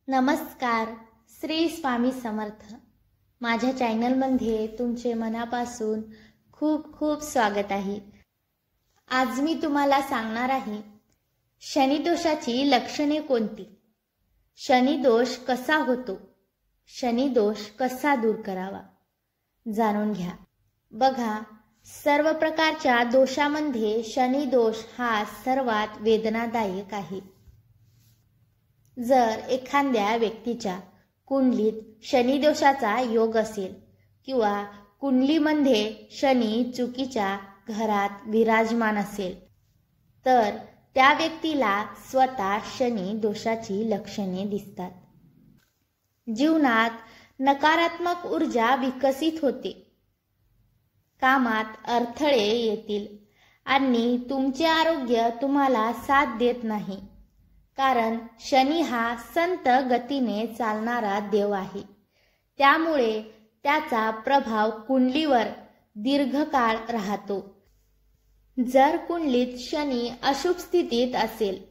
नमस्कार. श्री स्वामी समर्थ. माझ्या चॅनलमध्ये तुमचे मनापासून खूप खूप स्वागत आहे. आज मी तुम्हाला सांगणार आहे शनिदोषाची लक्षणे कोणती, शनिदोष कसा होतो, शनिदोष कसा दूर करावा, जाणून घ्या. बघा, सर्व प्रकारच्या दोषामध्ये शनिदोष हा सर्वात वेदनादायक आहे. जर एखाद्या व्यक्तीच्या कुंडलीत शनिदोषाचा योग असेल किंवा कुंडलीमध्ये शनी चुकीच्या घरात विराजमान असेल तर त्या व्यक्तीला स्वतः शनी दोषाची लक्षणे दिसतात. जीवनात नकारात्मक ऊर्जा विकसित होते, कामात अडथळे येतील आणि तुमचे आरोग्य तुम्हाला साथ देत नाही. कारण शनी हा संत गतीने चालणारा देव आहे. त्यामुळे त्याचा प्रभाव कुंडलीवर दीर्घकाळ राहतो. जर कुंडलीत शनी अशुभ स्थितीत असेल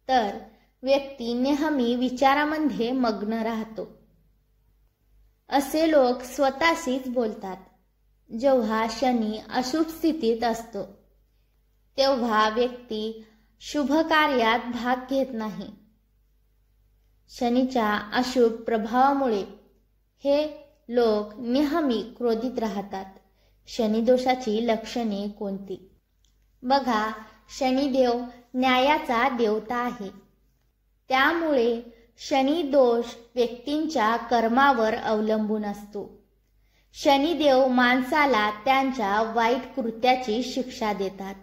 तर व्यक्ती नेहमी विचारामध्ये मग्न राहतो. असे लोक स्वतःशीच बोलतात. जेव्हा शनी अशुभ स्थितीत असतो तेव्हा व्यक्ती शुभ कार्यात भाग घेत नाही. शनीच्या अशुभ प्रभावामुळे हे लोक नेहमी क्रोधित राहतात. शनिदोषाची लक्षणे कोणती? बघा, शनिदेव न्यायाचा देवता आहे. त्यामुळे शनिदोष व्यक्तींच्या कर्मावर अवलंबून असतो. शनिदेव माणसाला त्यांच्या वाईट कृत्याची शिक्षा देतात.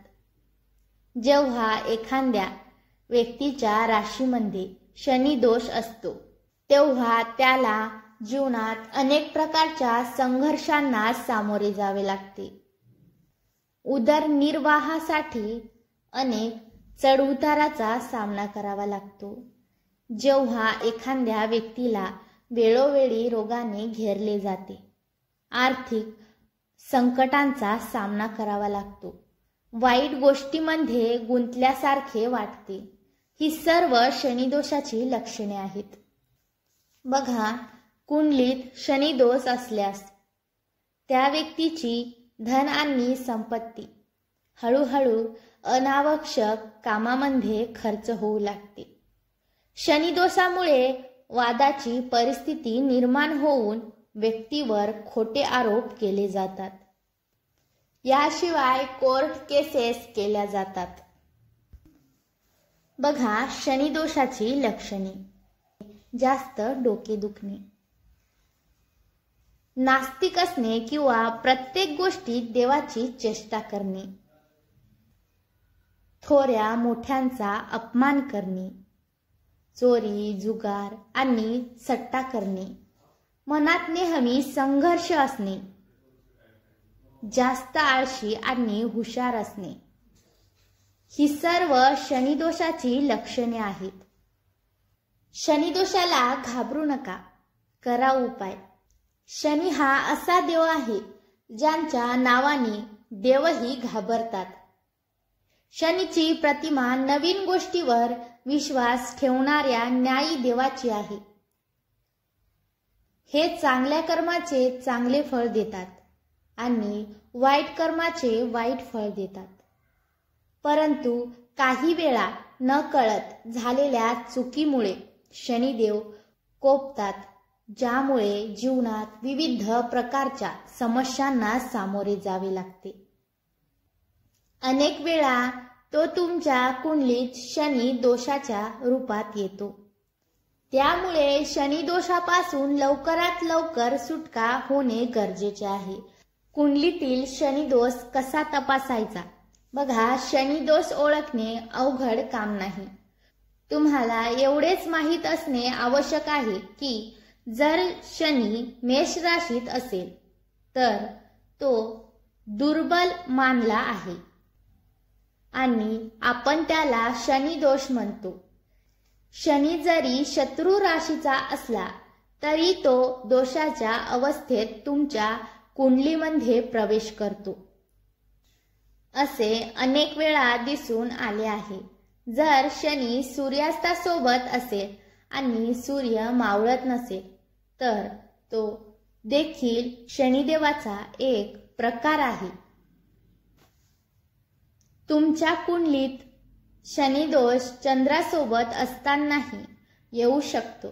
जेव्हा एखाद्या व्यक्तीच्या राशीमध्ये शनिदोष असतो तेव्हा त्याला जीवनात अनेक प्रकारच्या संघर्षांना सामोरे जावे लागते. उदरनिर्वाहासाठी अनेक चढउताराचा सामना करावा लागतो. जेव्हा एखाद्या व्यक्तीला वेळोवेळी रोगाने घेरले जाते, आर्थिक संकटांचा सामना करावा लागतो, वाईट गोष्टींमध्ये गुंतल्यासारखे वाटते, ही सर्व शनिदोषाची लक्षणे आहेत. बघा, कुंडलीत शनिदोष असल्यास त्या व्यक्तीची धन आणि संपत्ती हळूहळू अनावश्यक कामामध्ये खर्च होऊ लागते. शनिदोषामुळे वादाची परिस्थिती निर्माण होऊन व्यक्तीवर खोटे आरोप केले जातात. याशिवाय कोर्ट केसेस केल्या जातात. बघा, शनिदोषाची लक्षणे: जास्त डोके दुखणे, नास्तिक असणे किंवा प्रत्येक गोष्टीत देवाची चेष्टा करणे, थोड्या मोठ्यांचा अपमान करणे, चोरी, जुगार आणि सट्टा करणे, मनात नेहमी संघर्ष असणे, जास्त आळशी आणि हुशार असणे, ही सर्व शनिदोषाची लक्षणे आहेत. शनिदोषाला घाबरू नका, करा उपाय. शनी हा असा देव आहे ज्यांच्या नावाने देवही घाबरतात. शनीची प्रतिमा नवीन गोष्टीवर विश्वास ठेवणाऱ्या न्यायी देवाची आहे. हे चांगल्या कर्माचे चांगले फळ देतात आणि वाईट कर्माचे वाईट फळ देतात. परंतु काही वेळा न कळत झालेल्या चुकीमुळे शनिदेव कोपतात, ज्यामुळे जीवनात विविध प्रकारच्या समस्यांना सामोरे जावे लागते. अनेक वेळा तो तुमच्या कुंडलीत शनी दोषाच्या रूपात येतो. त्यामुळे शनिदोषापासून लवकरात लवकर सुटका होणे गरजेचे आहे. कुंडलीतील शनिदोष कसा तपासायचा? बघा, शनिदोष ओळखणे अवघड काम नाही. तुम्हाला एवढेच माहीत असणे आवश्यक आहे की जर शनी मेष राशीत असेल तर तो दुर्बल मानला आहे आणि आपण त्याला शनिदोष म्हणतो. शनी जरी शत्रू राशीचा असला तरी तो दोषाच्या अवस्थेत तुमच्या कुंडलीमध्ये प्रवेश करतो. असे अनेक वेळा दिसून आले आहे. जर शनी सूर्यास्तासोबत असेल आणि सूर्य मावळत नसेल तर तो देखील शनिदेवाचा एक प्रकार आहे. तुमच्या कुंडलीत शनिदोष चंद्रासोबत असतानाही येऊ शकतो,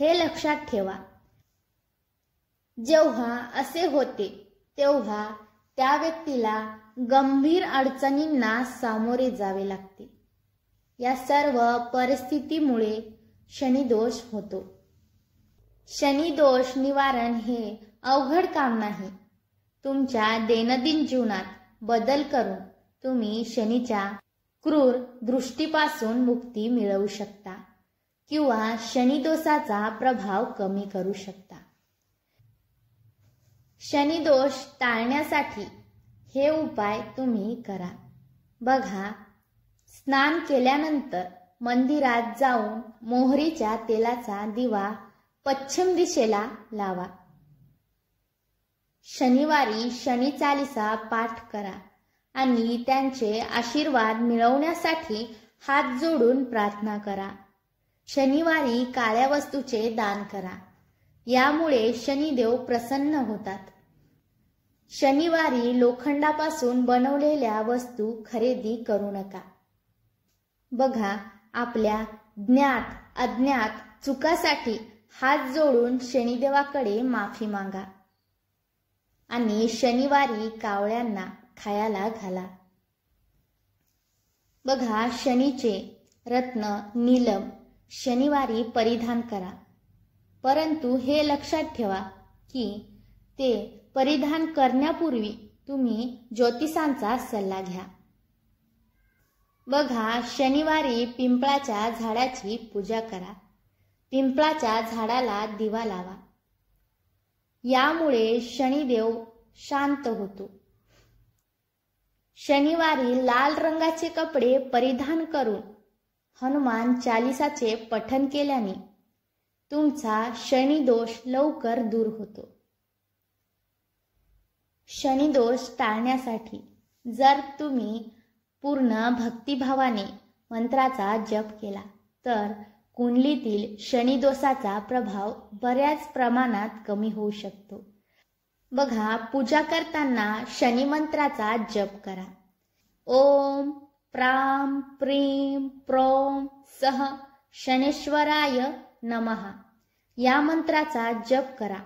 हे लक्षात ठेवा. जेव्हा असे होते तेव्हा त्या व्यक्तीला गंभीर अडचणींना सामोरे जावे लागते. या सर्व परिस्थितीमुळे शनिदोष होतो. शनिदोष निवारण हे अवघड काम नाही. तुमच्या दैनंदिन जीवनात बदल करून तुम्ही शनीच्या क्रूर दृष्टीपासून मुक्ती मिळवू शकता किंवा शनिदोषाचा प्रभाव कमी करू शकता. शनिदोष टाळण्यासाठी हे उपाय तुम्ही करा. बघा, स्नान केल्यानंतर मंदिरात जाऊन मोहरीच्या तेलाचा दिवा पश्चिम दिशेला लावा. शनिवारी शनी चालीसा पाठ करा आणि त्यांचे आशीर्वाद मिळवण्यासाठी हात जोडून प्रार्थना करा. शनिवारी काळ्या वस्तूचे दान करा. यामुळे शनिदेव प्रसन्न होतात. शनिवारी लोखंडापासून बनवलेल्या वस्तू खरेदी करू नका. बघा, आपल्या ज्ञात अज्ञात चुकासाठी हात जोडून शनिदेवाकडे माफी मागा आणि शनिवारी कावळ्यांना खायला घाला. बघा, शनीचे रत्न नीलम शनिवारी परिधान करा, परंतु हे लक्षात ठेवा की ते परिधान करण्यापूर्वी तुम्ही ज्योतिषांचा सल्ला घ्या. बघा, शनिवारी पिंपळाच्या झाडाची पूजा करा. पिंपळाच्या झाडाला दिवा लावा. यामुळे शनिदेव शांत होतो. शनिवारी लाल रंगाचे कपडे परिधान करून हनुमान चालीसाचे पठण केल्याने तुमचा शनिदोष लवकर दूर होतो. शनिदोष टाळण्यासाठी जर तुम्ही पूर्ण भक्तिभावाने मंत्राचा जप केला तर कुंडलीतील शनिदोषाचा प्रभाव बऱ्याच प्रमाणात कमी होऊ शकतो. बघा, पूजा करताना शनी मंत्राचा जप करा. ओम प्राम प्रीम प्रोम सह शनेश्वराय नमः या मंत्राचा जप करा.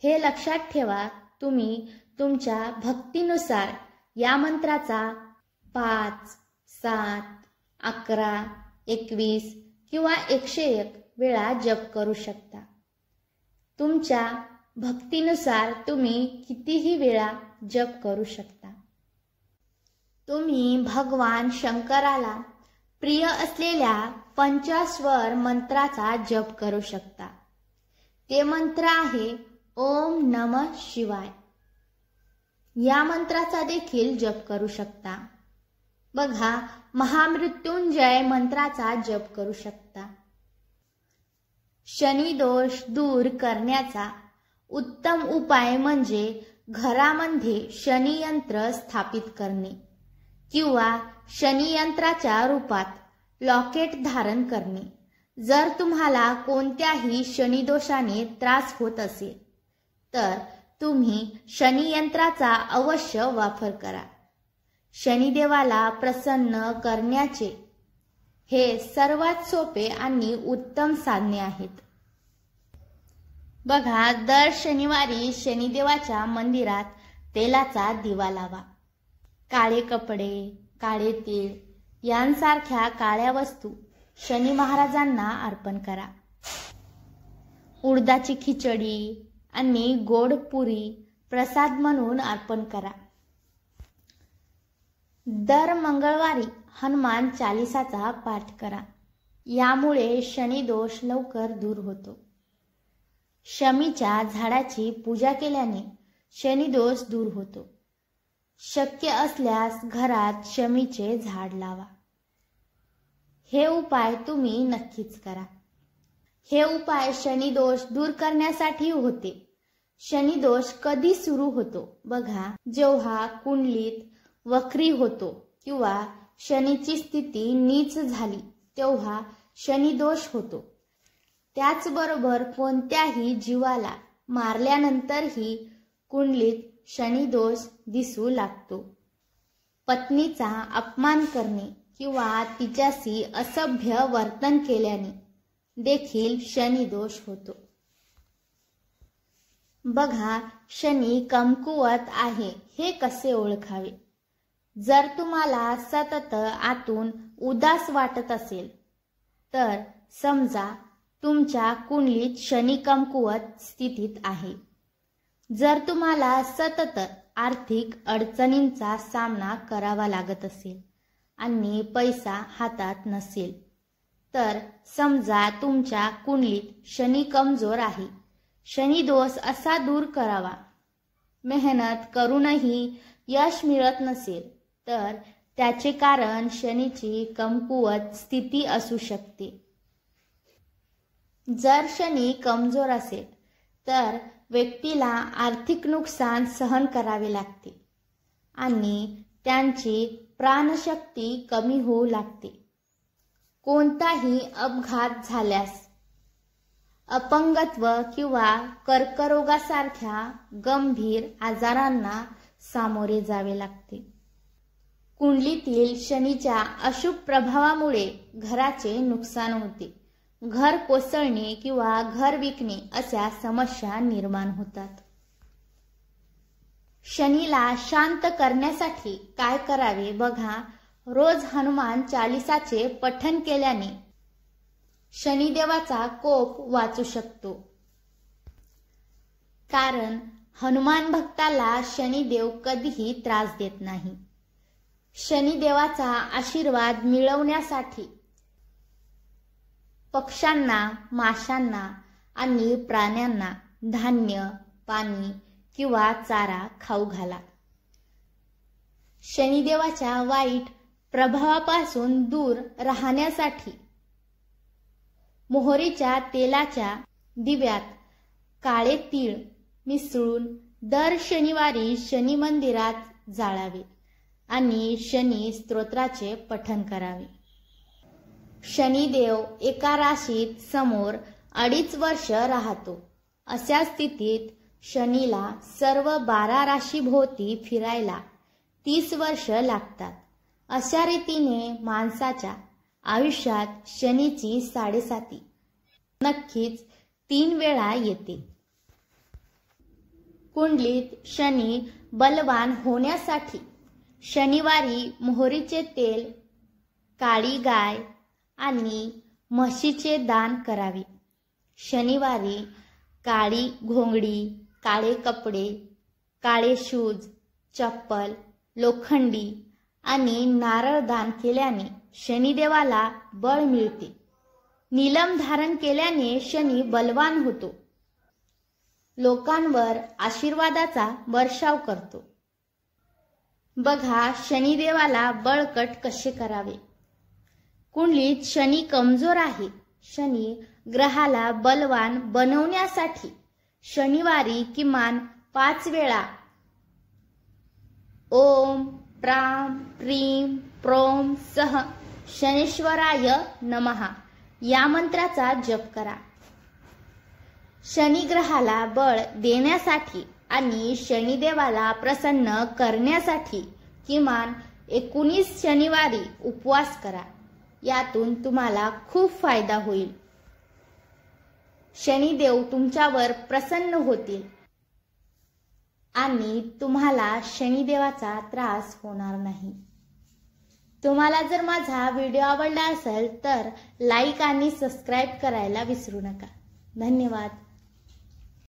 हे लक्षात ठेवा, तुम्ही तुमच्या भक्तीनुसार या मंत्राचा 5, 7, 11, 21 किंवा 101 वेळा जप करू शकता. तुमच्या भक्तीनुसार तुम्ही कितीही वेळा जप करू शकता. तुम्ही भगवान शंकराला प्रिय असलेल्या पंचास्वर मंत्राचा जप करू शकता. ते मंत्र आहे ओम नमः शिवाय. या मंत्राचा देखील जप करू शकता. बघा, महामृत्युंजय मंत्राचा जप करू शकता. शनिदोष दूर करण्याचा उत्तम उपाय म्हणजे घरामध्ये शनियंत्र स्थापित करणे किंवा शनियंत्राच्या रूपात लॉकेट धारण करणे. जर तुम्हाला कोणत्याही शनिदोषाने त्रास होत असेल तर तुम्ही शनियंत्राचा अवश्य वापर करा. शनिदेवाला प्रसन्न करण्याचे हे सर्वात सोपे आणि उत्तम साधने आहेत. बघा, दर शनिवारी शनिदेवाच्या मंदिरात तेलाचा दिवा लावा. काळे कपडे, काळे तीळ यांसारख्या काळ्या वस्तू शनी महाराजांना अर्पण करा. उडदाची खिचडी आणि गोड पुरी प्रसाद म्हणून अर्पण करा. दर मंगळवारी हनुमान चालीसाचा पाठ करा. यामुळे शनिदोष लवकर दूर होतो. शमीच्या झाडाची पूजा केल्याने शनिदोष दूर होतो. शक्य असल्यास घरात शमीचे झाड लावा. हे उपाय तुम्ही नक्कीच करा. हे उपाय शनिदोष दूर करण्यासाठी होते. शनिदोष कधी सुरू होतो? बघा, जेव्हा कुंडलीत वक्री होतो किंवा शनीची स्थिती नीच झाली तेव्हा शनिदोष होतो. त्याचबरोबर कोणत्याही जीवाला मारल्यानंतरही कुंडलीत शनिदोष दिसू लागतो. पत्नीचा अपमान करणे किंवा तिच्याशी असभ्य वर्तन केल्याने देखील शनिदोष होतो. बघा, शनी कमकुवत आहे हे कसे ओळखावे? जर तुम्हाला सतत आतून उदास वाटत असेल तर समजा तुमच्या कुंडलीत शनी कमकुवत स्थितीत आहे. जर तुम्हाला सतत आर्थिक अडचणींचा सामना करावा लागत असेल आणि पैसा हातात नसेल तर समजा तुमच्या कुंडलीत शनी कमजोर आहे. शनिदोष असा दूर करावा. मेहनत करूनही यश मिळत नसेल तर त्याचे कारण शनीची कमकुवत स्थिती असू शकते. जर शनी कमजोर असेल तर व्यक्तीला आर्थिक नुकसान सहन करावे लागते आणि त्यांची प्राणशक्ती कमी होऊ लागते. कोणताही अपघात झाल्यास, अपंगत्व किंवा कर्करोगासारख्या गंभीर आजारांना सामोरे जावे लागते. कुंडलीतील शनीच्या अशुभ प्रभावामुळे घराचे नुकसान होते. घर कोसळणे किंवा घर विकणे अशा समस्या निर्माण होतात. शनीला शांत करण्यासाठी काय करावे बघा. रोज हनुमान चालीसाचे पठण केल्याने शनिदेवाचा कोप वाचू शकतो. कारण हनुमान भक्ताला शनिदेव कधीही त्रास देत नाही. शनिदेवाचा आशीर्वाद मिळवण्यासाठी पक्ष्यांना, माशांना आणि प्राण्यांना धान्य, पाणी किंवा चारा खाऊ घाला. शनिदेवाच्या वाईट प्रभावापासून दूर राहण्यासाठी मोहरीच्या तेलाच्या दिव्यात काळे तीळ मिसळून दर शनिवारी शनी मंदिरात जाळावे आणि शनी स्तोत्राचे पठण करावे. शनिदेव एका राशीत समोर 2.5 वर्ष राहतो. अशा स्थितीत शनीला सर्व 12 राशीभोवती फिरायला 30 वर्ष लागतात. अशा रीतीने माणसाच्या आयुष्यात शनीची 7.5 नक्कीच 3 वेळा येते. कुंडलीत शनी बलवान होण्यासाठी शनिवारी मोहरीचे तेल, काळी गाय आणि म्हशीचे दान करावे. शनिवारी काळी घोंगडी, काळे कपडे, काळे शूज, चप्पल, लोखंडी आणि नारळ दान केल्याने शनिदेवाला बळ मिळते. नीलम धारण केल्याने शनी बलवान होतो. लोकांवर आशीर्वादाचा वर्षाव करतो. बघा, शनिदेवाला बळकट कसे करावे. कुंडलीत शनी कमजोर आहे. शनी ग्रहाला बलवान बनवण्यासाठी शनिवारी किमान 5 वेळा ओम प्राम प्रीम प्रोम सह शनीश्वराय नमः या मंत्राचा जप करा. शनिग्रहाला बळ देण्यासाठी आणि शनिदेवाला प्रसन्न करण्यासाठी किमान 19 शनिवारी उपवास करा. यातून तुम्हाला खूप फायदा होईल. शनिदेव तुमच्यावर प्रसन्न होतील आणि तुम्हाला शनिदेवाचा त्रास होणार नाही. तुम्हाला जर माझा व्हिडिओ आवडला असेल तर लाईक आणि सबस्क्राईब करायला विसरू नका. धन्यवाद.